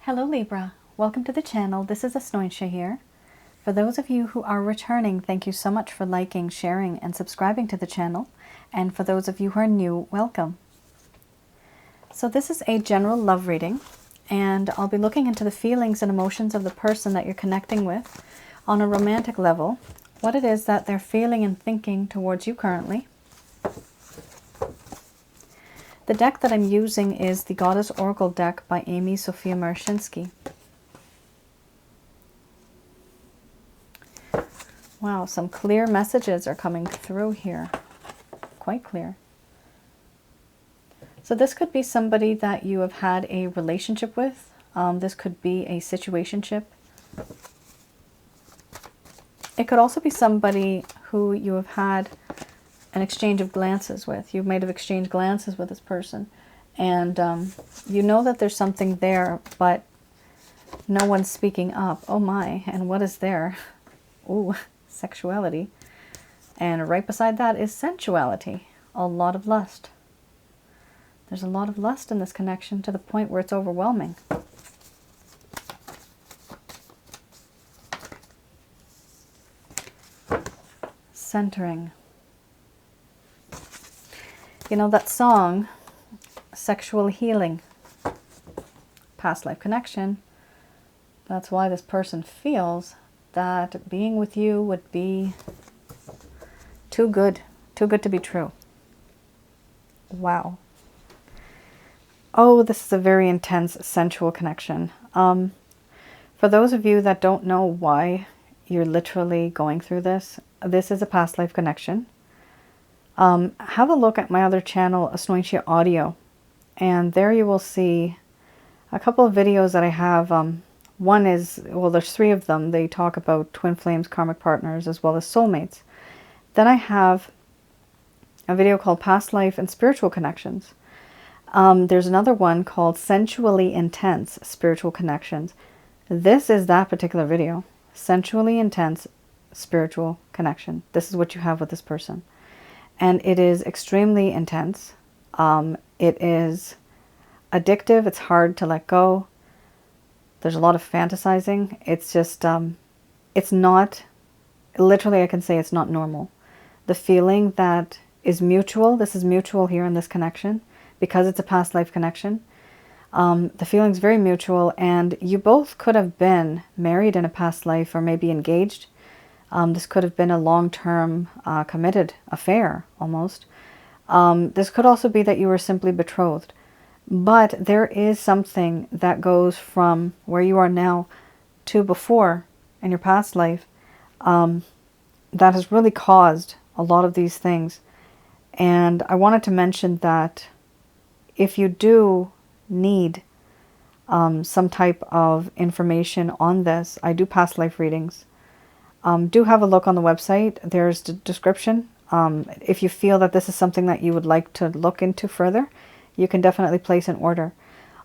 Hello Libra, welcome to the channel. This is Asnointia here. For those of you who are returning, thank you so much for liking, sharing, and subscribing to the channel. And for those of you who are new, welcome. So this is a general love reading, and I'll be looking into the feelings and emotions of the person that you're connecting with on a romantic level, what it is that they're feeling and thinking towards you currently. The deck that I'm using is the Goddess Oracle deck by Amy Sophia Marashinsky. Wow, some clear messages are coming through here. Quite clear. So this could be somebody that you have had a relationship with. This could be a situationship. It could also be somebody who you have had an exchange of glances with. You might have exchanged glances with this person, and you know that there's something there, but no one's speaking up. Oh my, and what is there? Ooh, sexuality. And right beside that is sensuality. A lot of lust. There's a lot of lust in this connection to the point where it's overwhelming. Centering. You know that song, Sexual Healing, past life connection. That's why this person feels that being with you would be too good to be true. Wow. Oh, this is a very intense sensual connection. For those of you that don't know why you're literally going through this, this is a past life connection. Have a look at my other channel, Asnointia Audio, and there you will see a couple of videos that I have. One is, well, there's 3 of them. They talk about twin flames, karmic partners, as well as soulmates. Then I have a video called Past Life and Spiritual Connections. There's another one called Sensually Intense Spiritual Connections. This is that particular video. Sensually Intense Spiritual Connection. This is what you have with this person. And it is extremely intense. It is addictive. It's hard to let go. There's a lot of fantasizing. It's just, it's not, literally I can say it's not normal. The feeling that is mutual, this is mutual here in this connection, because it's a past life connection. The feeling's very mutual, and you both could have been married in a past life or maybe engaged. This could have been a long-term committed affair, almost. This could also be that you were simply betrothed. But there is something that goes from where you are now to before in your past life that has really caused a lot of these things. And I wanted to mention that if you do need some type of information on this, I do past life readings. Do have a look on the website. There's the description. If you feel that this is something that you would like to look into further, you can definitely place an order.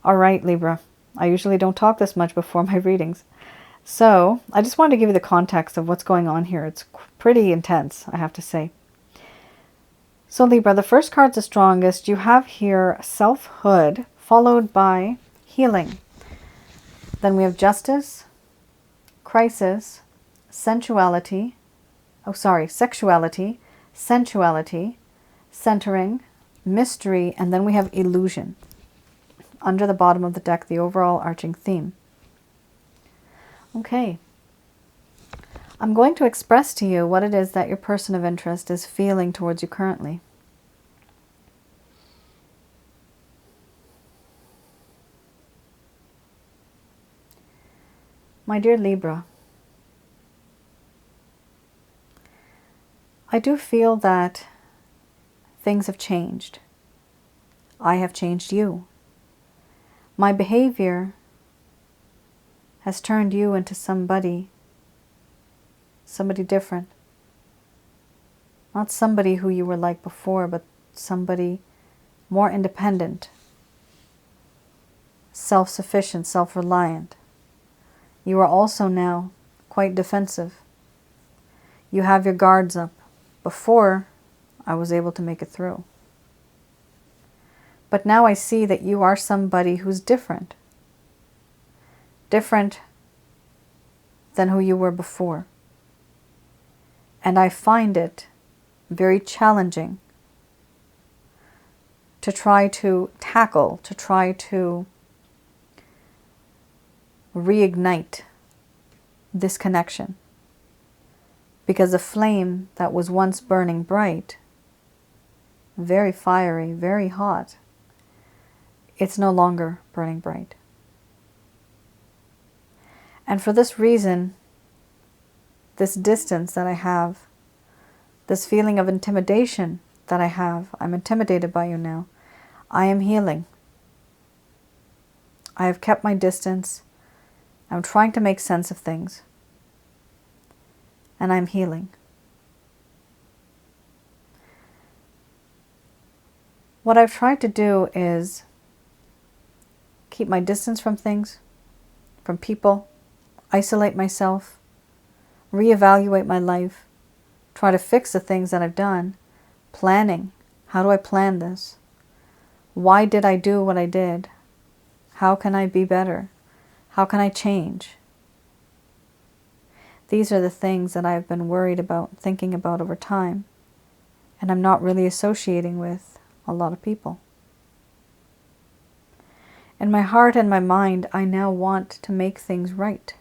All right, Libra. I usually don't talk this much before my readings. So I just wanted to give you the context of what's going on here. It's pretty intense, I have to say. So Libra, the first card's the strongest. You have here selfhood followed by healing. Then we have justice, crisis, sexuality, sensuality, centering, mystery, and then we have illusion. Under the bottom of the deck, the overall arching theme. Okay. I'm going to express to you what it is that your person of interest is feeling towards you currently. My dear Libra, I do feel that things have changed. I have changed you. My behavior has turned you into somebody different. Not somebody who you were like before, but somebody more independent, self-sufficient, self-reliant. You are also now quite defensive. You have your guards up. Before, I was able to make it through. But now I see that you are somebody who's different. different than who you were before. And I find it very challenging to try to tackle, to try to reignite this connection. Because the flame that was once burning bright, very fiery, very hot, it's no longer burning bright. And for this reason, this distance that I have, this feeling of intimidation that I have, I'm intimidated by you now, I am healing. I have kept my distance. I'm trying to make sense of things. And I'm healing. What I've tried to do is keep my distance from things, from people, isolate myself, reevaluate my life, try to fix the things that I've done, planning. How do I plan this? Why did I do what I did? How can I be better? How can I change? These are the things that I've been worried about, thinking about over time, and I'm not really associating with a lot of people. In my heart and my mind, I now want to make things right.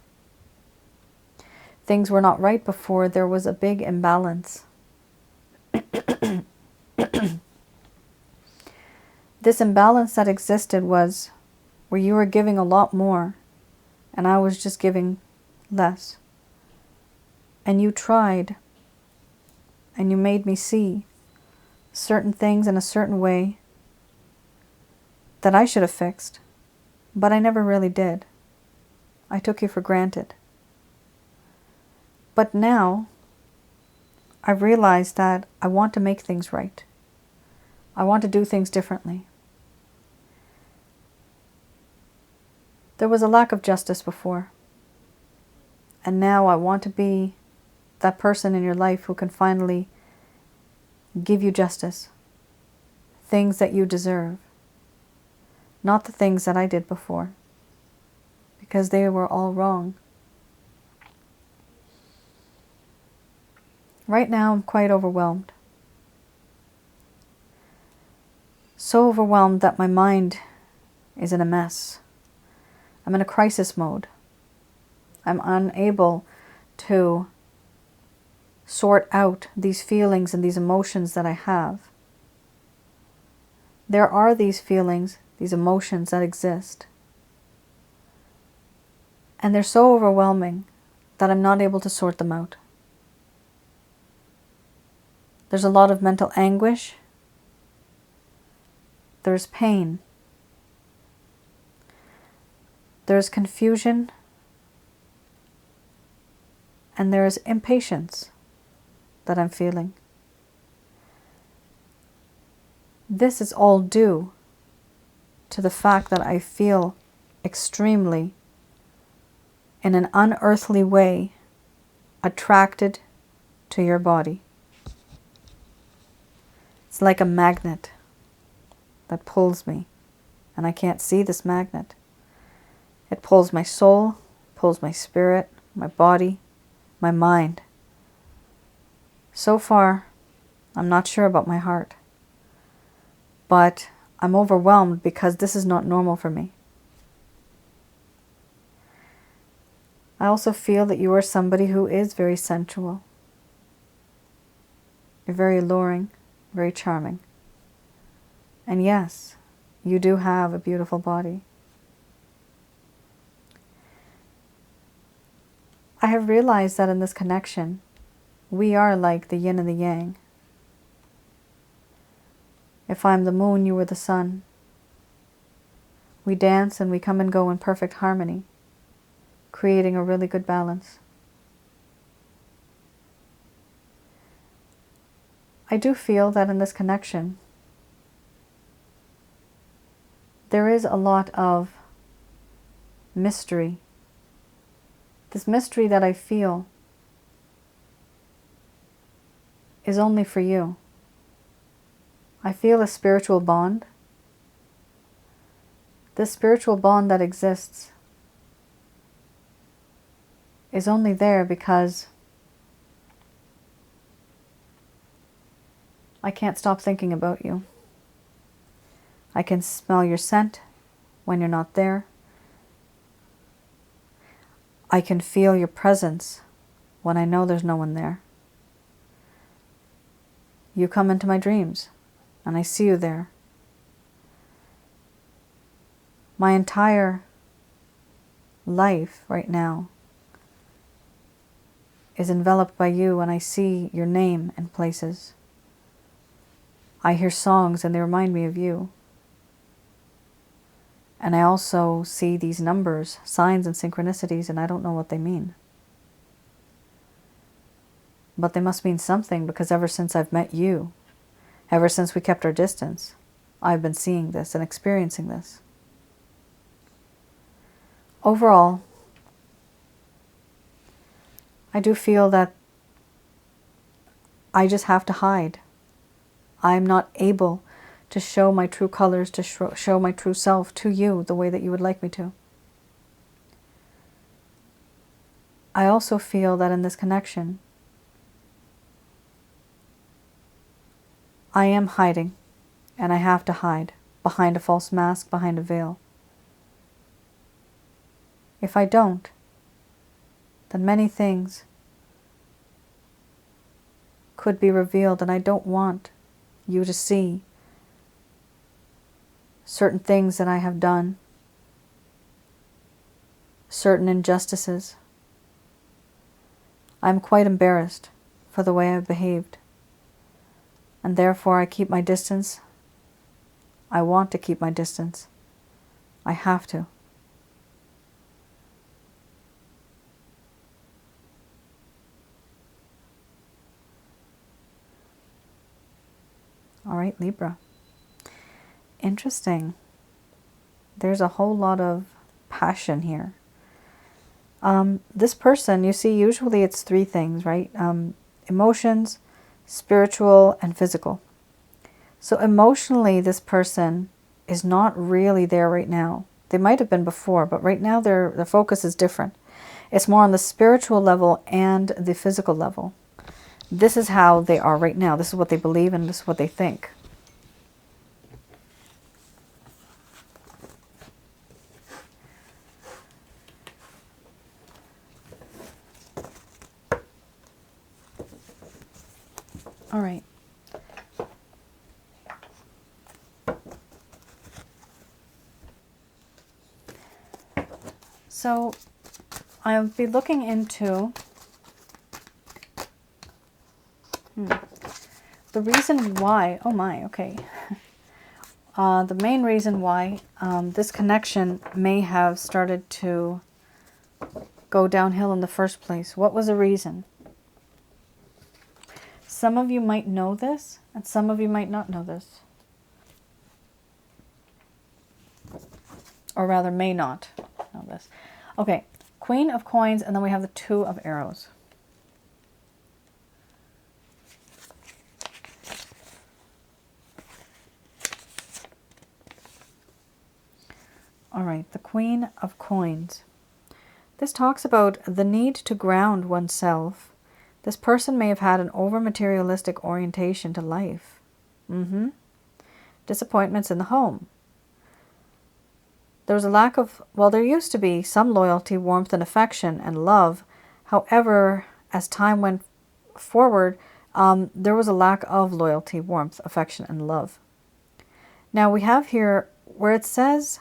Things were not right before. There was a big imbalance. This imbalance that existed was where you were giving a lot more and I was just giving less. And you tried, and you made me see certain things in a certain way that I should have fixed, but I never really did. I took you for granted. But now, I've realized that I want to make things right. I want to do things differently. There was a lack of justice before, and now I want to be that person in your life who can finally give you justice, things that you deserve, not the things that I did before, because they were all wrong. Right now I'm quite overwhelmed. So overwhelmed that my mind is in a mess. I'm in a crisis mode. I'm unable to sort out these feelings and these emotions that I have. There are these feelings, these emotions that exist. And they're so overwhelming that I'm not able to sort them out. There's a lot of mental anguish. There's pain. There's confusion. And there is impatience that I'm feeling. This is all due to the fact that I feel extremely, in an unearthly way, attracted to your body. It's like a magnet that pulls me, and I can't see this magnet. It pulls my soul, pulls my spirit, my body, my mind. So far, I'm not sure about my heart, but I'm overwhelmed because this is not normal for me. I also feel that you are somebody who is very sensual. You're very alluring, very charming. And yes, you do have a beautiful body. I have realized that in this connection, we are like the yin and the yang. If I'm the moon, you are the sun. We dance and we come and go in perfect harmony, creating a really good balance. I do feel that in this connection, there is a lot of mystery. This mystery that I feel is only for you. I feel a spiritual bond. This spiritual bond that exists is only there because I can't stop thinking about you. I can smell your scent when you're not there. I can feel your presence when I know there's no one there. You come into my dreams, and I see you there. My entire life right now is enveloped by you, and I see your name in places. I hear songs, and they remind me of you. And I also see these numbers, signs and synchronicities, and I don't know what they mean. But they must mean something, because ever since I've met you, ever since we kept our distance, I've been seeing this and experiencing this. Overall, I do feel that I just have to hide. I'm not able to show my true colors, to show my true self to you the way that you would like me to. I also feel that in this connection, I am hiding, and I have to hide behind a false mask, behind a veil. If I don't, then many things could be revealed, and I don't want you to see certain things that I have done, certain injustices. I'm quite embarrassed for the way I've behaved, and therefore I keep my distance. I want to keep my distance. I have to. All right, Libra. Interesting. There's a whole lot of passion here. This person, you see, usually it's three things, right? Emotions, spiritual, and physical. So emotionally, this person is not really there right now. They might have been before, but right now their focus is different. It's more on the spiritual level and the physical level. This is how they are right now. This is what they believe, and this is what they think. All right. So I'll be looking into the reason why. Oh my, okay. The main reason why this connection may have started to go downhill in the first place. What was the reason? Some of you might know this, and some of you might not know this. Or rather, may not know this. Okay, Queen of Coins, and then we have the Two of Arrows. All right, the Queen of Coins. This talks about the need to ground oneself. This person may have had an over-materialistic orientation to life. Disappointments in the home. There was a lack of, well, there used to be some loyalty, warmth, and affection and love. However, as time went forward, there was a lack of loyalty, warmth, affection, and love. Now we have here where it says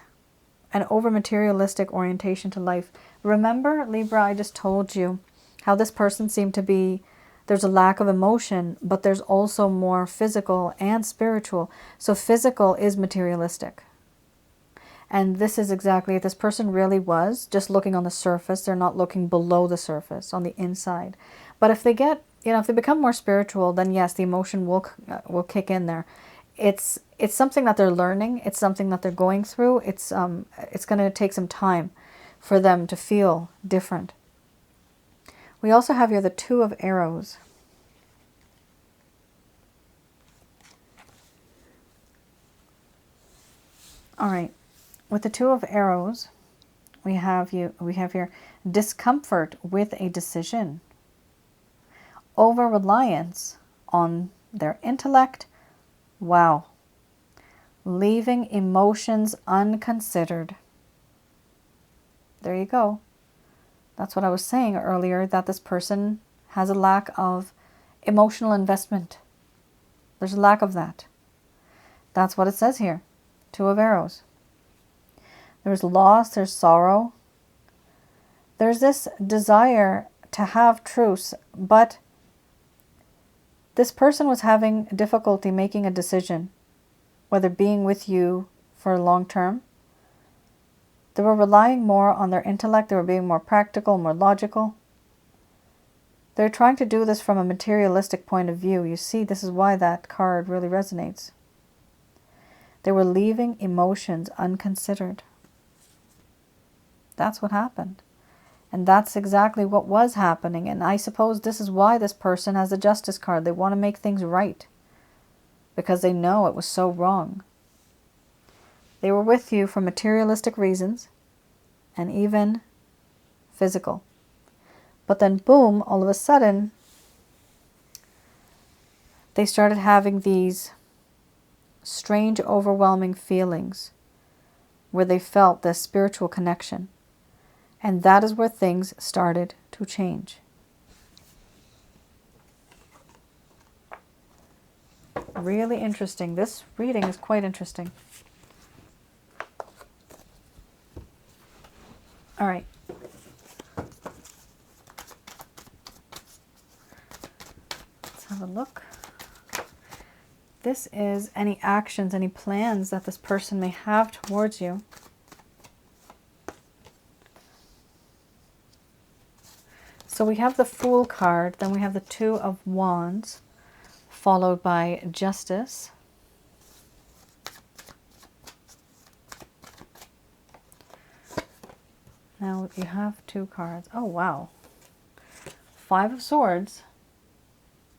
an over-materialistic orientation to life. Remember, Libra, I just told you how this person seemed to be, there's a lack of emotion, but there's also more physical and spiritual. So physical is materialistic. And this is exactly it. This person really was just looking on the surface. They're not looking below the surface, on the inside. But if they get, if they become more spiritual, then yes, the emotion will kick in there. It's something that they're learning. It's something that they're going through. It's going to take some time for them to feel different. We also have here the Two of Arrows. All right. With the Two of Arrows, We have here discomfort with a decision, over-reliance on their intellect. Wow. Leaving emotions unconsidered. There you go. That's what I was saying earlier, that this person has a lack of emotional investment. There's a lack of that. That's what it says here. Two of Arrows. There's loss, there's sorrow. There's this desire to have truce, but this person was having difficulty making a decision, whether being with you for long term. They were relying more on their intellect. They were being more practical, more logical. They're trying to do this from a materialistic point of view. You see, this is why that card really resonates. They were leaving emotions unconsidered. That's what happened. And that's exactly what was happening. And I suppose this is why this person has the Justice card. They want to make things right, because they know it was so wrong. They were with you for materialistic reasons and even physical. But then boom, all of a sudden, they started having these strange, overwhelming feelings where they felt this spiritual connection. And that is where things started to change. Really interesting. This reading is quite interesting. All right. Let's have a look. This is any actions, any plans that this person may have towards you. So we have the Fool card, then we have the Two of Wands, followed by Justice. Now you have two cards. Oh, wow. Five of Swords.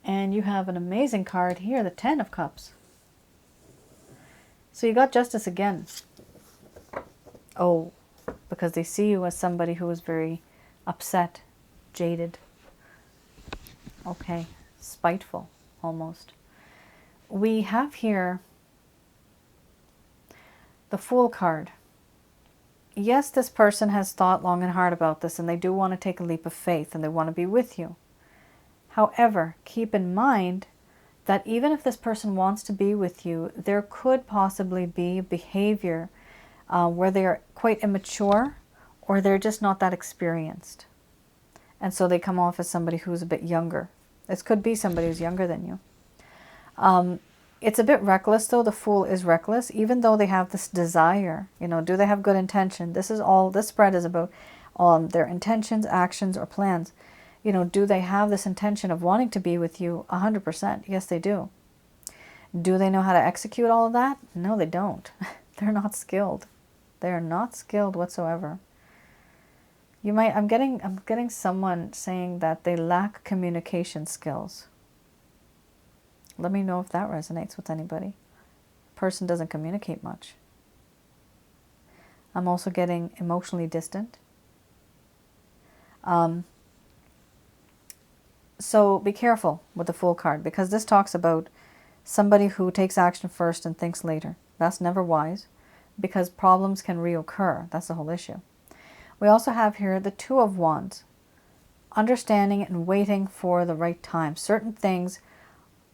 And you have an amazing card here, the Ten of Cups. So you got Justice again. Oh, because they see you as somebody who is very upset, jaded. Okay, spiteful, almost. We have here the Fool card. Yes, this person has thought long and hard about this, and they do want to take a leap of faith, and they want to be with you. However, keep in mind that even if this person wants to be with you, there could possibly be behavior where they're quite immature, or they're just not that experienced. And so they come off as somebody who's a bit younger. This could be somebody who's younger than you. It's a bit reckless, though. The Fool is reckless, even though they have this desire. You know, do they have good intention? This is all, this spread is about their intentions, actions, or plans. You know, do they have this intention of wanting to be with you 100%? Yes, they do. Do they know how to execute all of that? No, they don't. They're not skilled. They're not skilled whatsoever. You might, I'm getting someone saying that they lack communication skills. Let me know if that resonates with anybody. Person doesn't communicate much. I'm also getting emotionally distant. So be careful with the Fool card, because this talks about somebody who takes action first and thinks later. That's never wise, because problems can reoccur. That's the whole issue. We also have here the Two of Wands. Understanding and waiting for the right time. Certain things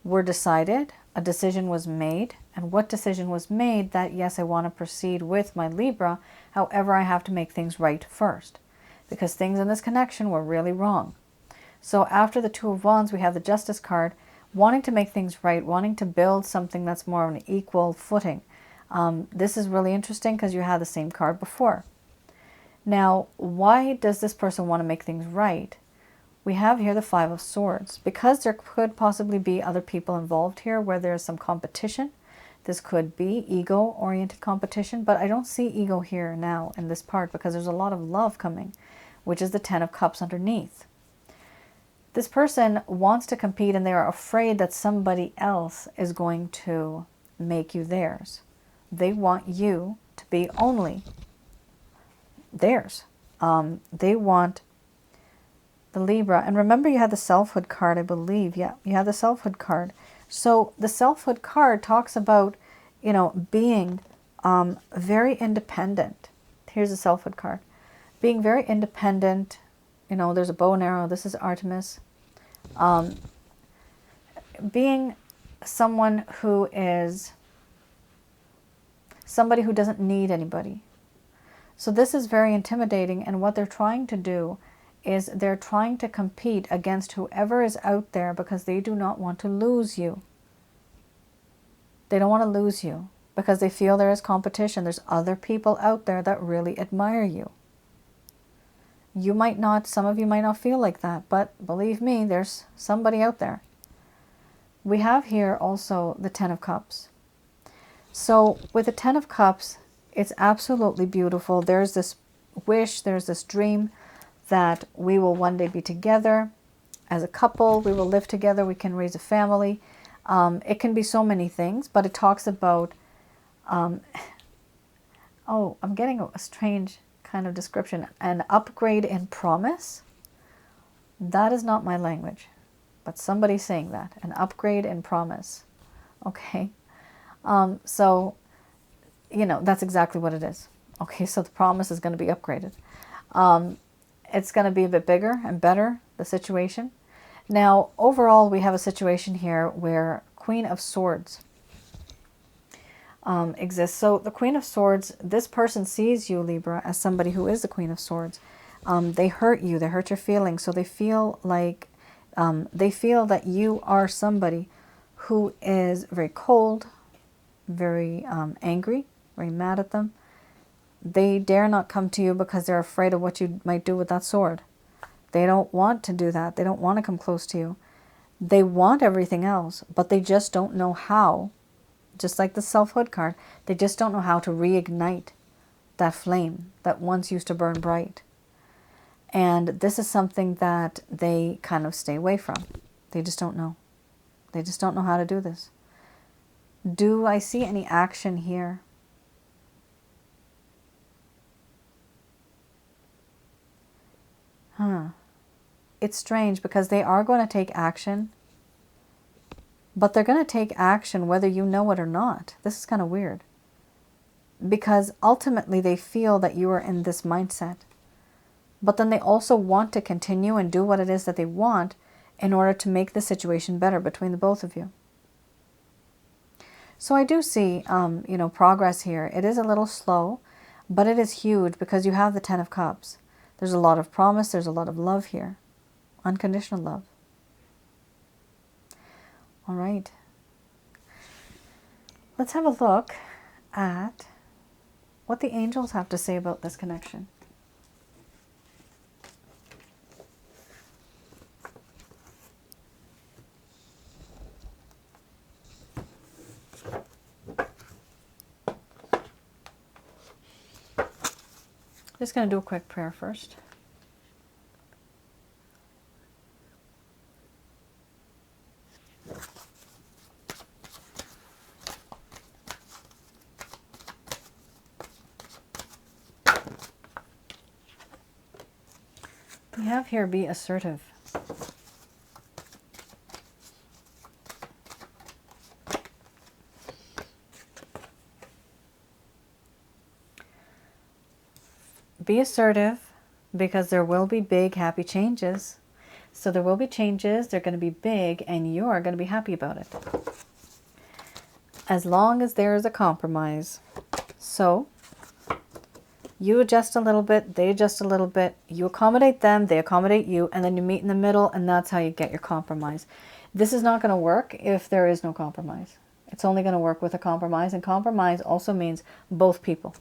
were decided, a decision was made, and what decision was made? That yes, I want to proceed with my Libra, however I have to make things right first, because things in this connection were really wrong. So after the Two of Wands, we have the Justice card, wanting to make things right, wanting to build something that's more on an equal footing. This is really interesting because you had the same card before. Now, why does this person want to make things right? We have here the Five of Swords, because there could possibly be other people involved here where there's some competition. This could be ego-oriented competition, but I don't see ego here now in this part, because there's a lot of love coming, which is the Ten of Cups underneath. This person wants to compete, and they are afraid that somebody else is going to make you theirs. They want you to be only theirs. They want the Libra. And remember, you had the selfhood card, I believe. Yeah, you had the selfhood card. So the selfhood card talks about, you know, being very independent. Here's the selfhood card. Being very independent. You know, there's a bow and arrow. This is Artemis. Being someone who is somebody who doesn't need anybody. So this is very intimidating, and what they're trying to do is they're trying to compete against whoever is out there because they do not want to lose you. They don't want to lose you because they feel there is competition. There's other people out there that really admire you. You might not, some of you might not feel like that, but believe me, there's somebody out there. We have here also the Ten of Cups. So with the Ten of Cups, it's absolutely beautiful. There's this wish, there's this dream that we will one day be together as a couple. We will live together. We can raise a family. It can be so many things, but it talks about, oh, I'm getting a strange kind of description. An upgrade in promise. That is not my language, but somebody's saying that. An upgrade in promise. Okay. So, you know, that's exactly what it is. Okay, so the promise is going to be upgraded. It's going to be a bit bigger and better, the situation. Now, overall, we have a situation here where Queen of Swords exists. So the Queen of Swords, this person sees you, Libra, as somebody who is the Queen of Swords. They hurt you, they hurt your feelings. So they feel like, they feel that you are somebody who is very cold, very angry, very mad at them. They dare not come to you because they're afraid of what you might do with that sword. They don't want to do that. They don't want to come close to you. They want everything else, but they just don't know how. Just like the selfhood card, they just don't know how to reignite that flame that once used to burn bright. And this is something that they kind of stay away from. They just don't know. They just don't know how to do this. Do I see any action here? It's strange because they are going to take action, but they're going to take action whether you know it or not. This is kind of weird because ultimately they feel that you are in this mindset, but then they also want to continue and do what it is that they want in order to make the situation better between the both of you. So I do see, you know, progress here. It is a little slow, but it is huge because you have the Ten of Cups. There's a lot of promise. There's a lot of love here. Unconditional love. All right. Let's have a look at what the angels have to say about this connection. Just going to do a quick prayer first. We have here, be assertive. Be assertive because there will be big, happy changes. So there will be changes, they're going to be big, and you're going to be happy about it. As long as there is a compromise. So you adjust a little bit, they adjust a little bit, you accommodate them, they accommodate you, and then you meet in the middle, and that's how you get your compromise. This is not going to work if there is no compromise. It's only going to work with a compromise, and compromise also means both people.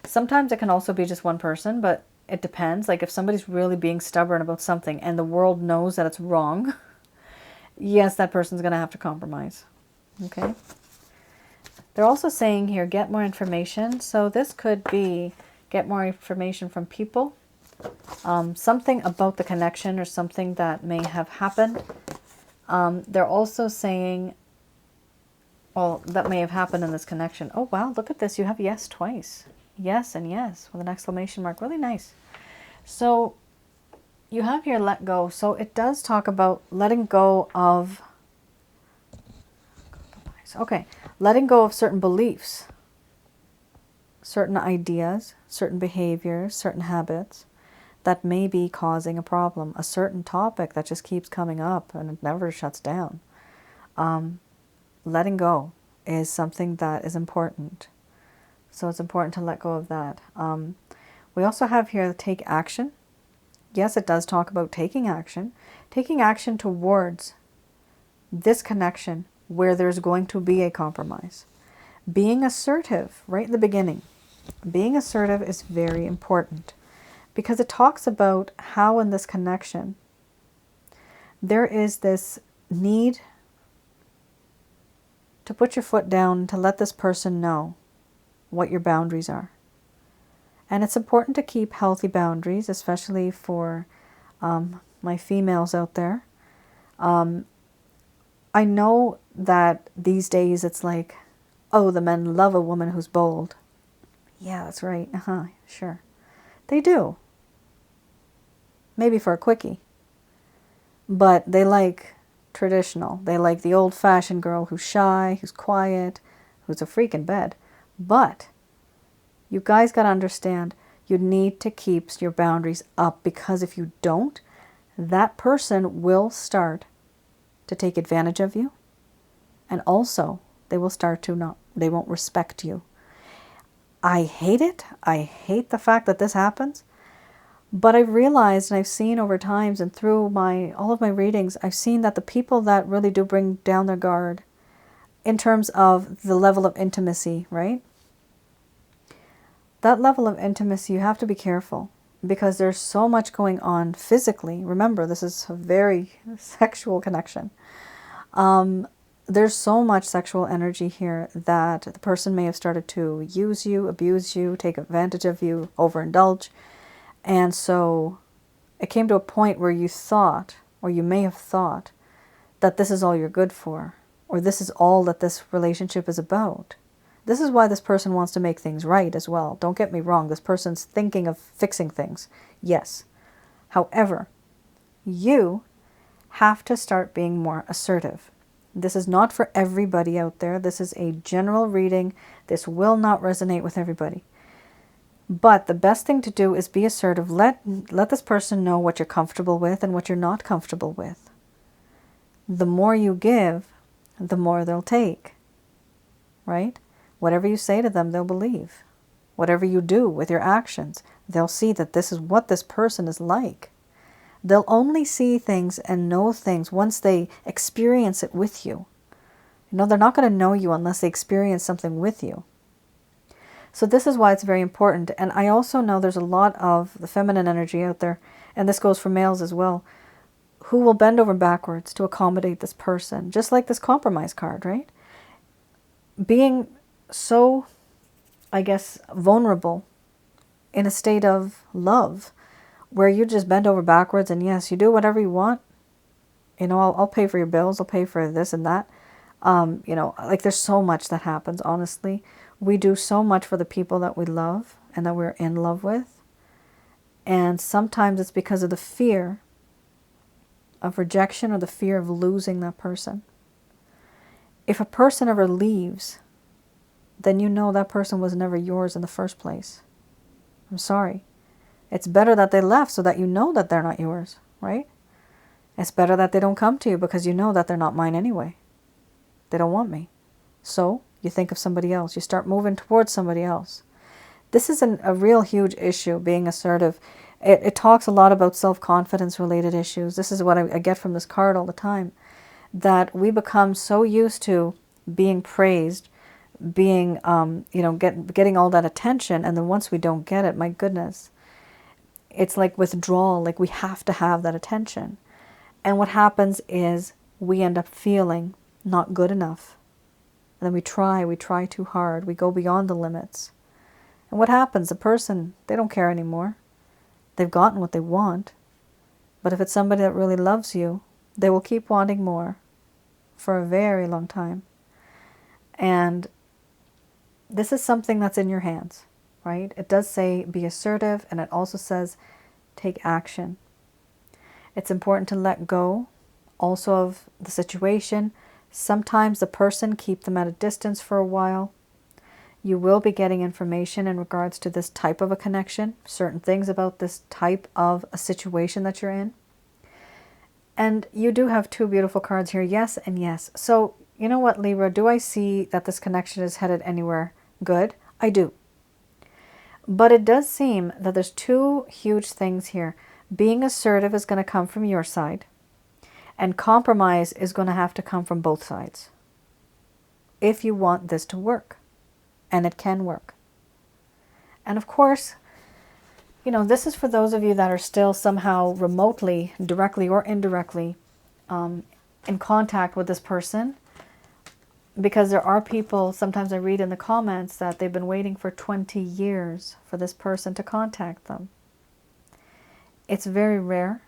Sometimes it can also be just one person, but it depends. Like if somebody's really being stubborn about something and the world knows that it's wrong, yes, that person's going to have to compromise. Okay. They're also saying here, get more information. So this could be get more information from people, something about the connection or something that may have happened. They're also saying well, that may have happened in this connection. Oh, wow, look at this. You have yes twice. Yes and yes with an exclamation mark. Really nice. So you have here let go. So it does talk about letting go of, okay, letting go of certain beliefs, certain ideas, certain behaviors, certain habits that may be causing a problem, a certain topic that just keeps coming up and it never shuts down. Letting go is something that is important. So it's important to let go of that. We also have here take action. Yes, it does talk about taking action towards this connection where there's going to be a compromise. Being assertive right in the beginning. Being assertive is very important because it talks about how in this connection there is this need to put your foot down, to let this person know what your boundaries are. And it's important to keep healthy boundaries, especially for my females out there. I know that these days it's like, oh, the men love a woman who's bold. Yeah, that's right. Sure. They do. Maybe for a quickie. But they like traditional. They like the old-fashioned girl who's shy, who's quiet, who's a freak in bed. But you guys got to understand, you need to keep your boundaries up, because if you don't, that person will start to take advantage of you. And also, they will start to they won't respect you. I hate it. I hate the fact that this happens. But I've realized, and I've seen over times and through all of my readings, I've seen that the people that really do bring down their guard in terms of the level of intimacy, right? That level of intimacy, you have to be careful because there's so much going on physically. Remember, this is a very sexual connection. There's so much sexual energy here that the person may have started to use you, abuse you, take advantage of you, overindulge. And so it came to a point where you thought, or you may have thought, that this is all you're good for, or this is all that this relationship is about. This is why this person wants to make things right as well. Don't get me wrong, this person's thinking of fixing things. Yes. However, you have to start being more assertive. This is not for everybody out there. This is a general reading. This will not resonate with everybody. But the best thing to do is be assertive. Let this person know what you're comfortable with and what you're not comfortable with. The more you give, the more they'll take. Right? Whatever you say to them, they'll believe. Whatever you do with your actions, they'll see that this is what this person is like. They'll only see things and know things once they experience it with you. They're not going to know you unless they experience something with you. So this is why it's very important. And I also know there's a lot of the feminine energy out there, and this goes for males as well, who will bend over backwards to accommodate this person, just like this compromise card, right? Being so, I guess, vulnerable in a state of love, where you just bend over backwards and yes, you do whatever you want. I'll pay for your bills, I'll pay for this and that. Like there's so much that happens, honestly. We do so much for the people that we love and that we're in love with. And sometimes it's because of the fear of rejection or the fear of losing that person. If a person ever leaves, then you know that person was never yours in the first place. I'm sorry. It's better that they left so that you know that they're not yours, right? It's better that they don't come to you because you know that they're not mine anyway. They don't want me. So you think of somebody else. You start moving towards somebody else. This is a real huge issue, being assertive. It talks a lot about self-confidence related issues. This is what I get from this card all the time. That we become so used to being praised, being, getting all that attention. And then once we don't get it, my goodness, it's like withdrawal, like we have to have that attention. And what happens is we end up feeling not good enough. And then we try too hard. We go beyond the limits. And what happens? The person, they don't care anymore. They've gotten what they want. But if it's somebody that really loves you, they will keep wanting more for a very long time. And this is something that's in your hands, right? It does say be assertive, and it also says take action. It's important to let go also of the situation. Sometimes the person, keep them at a distance for a while. You will be getting information in regards to this type of a connection, certain things about this type of a situation that you're in. And you do have two beautiful cards here, yes and yes. So, you know what, Libra, do I see that this connection is headed anywhere good? I do. But it does seem that there's two huge things here. Being assertive is going to come from your side, and compromise is going to have to come from both sides if you want this to work. And it can work. And of course, you know, this is for those of you that are still somehow remotely, directly or indirectly, in contact with this person. Because there are people, sometimes I read in the comments that they've been waiting for 20 years for this person to contact them. It's very rare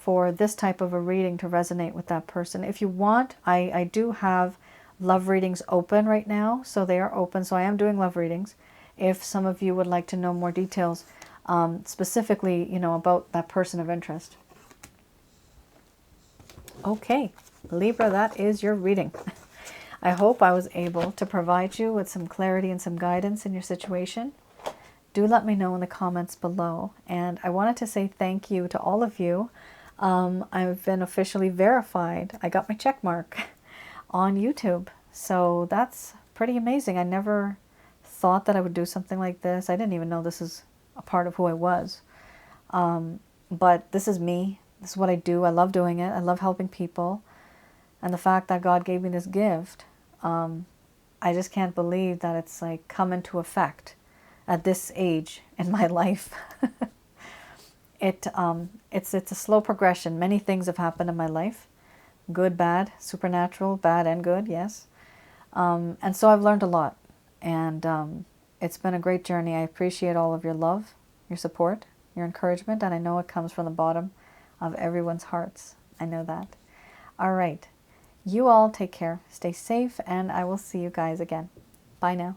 for this type of a reading to resonate with that person. If you want, I do have love readings open right now, so they are open. So I am doing love readings. If some of you would like to know more details, specifically, you know, about that person of interest. Okay, Libra, that is your reading. I hope I was able to provide you with some clarity and some guidance in your situation. Do let me know in the comments below. And I wanted to say thank you to all of you. I've been officially verified. I got my check mark on YouTube. So that's pretty amazing. I never thought that I would do something like this. I didn't even know this is a part of who I was. But this is me. This is what I do. I love doing it. I love helping people. And the fact that God gave me this gift, I just can't believe that it's like come into effect at this age in my life. It's a slow progression. Many things have happened in my life. Good, bad, supernatural, bad and good, yes. And so I've learned a lot. And it's been a great journey. I appreciate all of your love, your support, your encouragement. And I know it comes from the bottom of everyone's hearts. I know that. All right. You all take care. Stay safe. And I will see you guys again. Bye now.